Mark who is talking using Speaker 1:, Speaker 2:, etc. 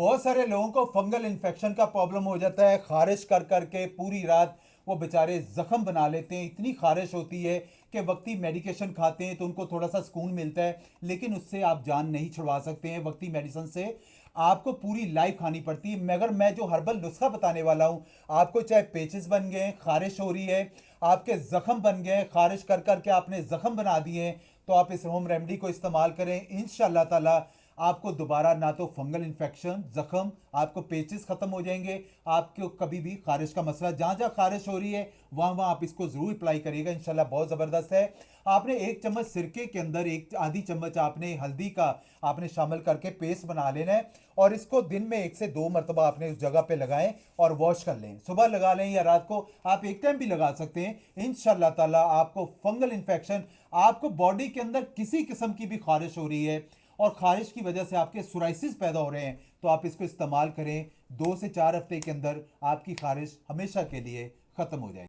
Speaker 1: बहुत सारे लोगों को फंगल इन्फेक्शन का प्रॉब्लम हो जाता है। खारिश कर करके पूरी रात वो बेचारे जख्म बना लेते हैं। इतनी खारिश होती है कि वक्ती मेडिकेशन खाते हैं तो उनको थोड़ा सा सुकून मिलता है, लेकिन उससे आप जान नहीं छुड़वा सकते हैं। वक्ती मेडिसिन से आपको पूरी लाइफ खानी पड़ती है। मगर मैं जो हर्बल नुस्खा बताने वाला हूं, आपको चाहे पेचिस बन गए, खारिश हो रही है, आपके जख्म बन गए, खारिश कर करके आपने जख्म बना दिए हैं, तो आप इस होम रेमेडी को इस्तेमाल करें। इंशाल्लाह ताला आपको दोबारा ना तो फंगल इन्फेक्शन, जख्म, आपको पेचिस खत्म हो जाएंगे। आपको कभी भी खारिश का मसला, जहां जहां खारिश हो रही है वहां वहां आप इसको जरूर अप्लाई करिएगा, इंशाल्लाह बहुत जबरदस्त है। आपने एक चम्मच सिरके के अंदर एक आधी चम्मच आपने हल्दी का आपने शामिल करके पेस्ट बना लेना है, और इसको दिन में 1 से 2 मरतबा आपने उस जगह पे लगाएं और वॉश कर लें। सुबह लगा लें या रात को, आप एक टाइम भी लगा सकते हैं। इंशाल्लाह ताला आपको फंगल इन्फेक्शन, आपको बॉडी के अंदर किसी किस्म की भी खारिश हो रही है और खारिश की वजह से आपके सोराइसिस पैदा हो रहे हैं, तो आप इसको इस्तेमाल करें। 2 से 4 हफ्ते के अंदर आपकी खारिश हमेशा के लिए खत्म हो जाएगी।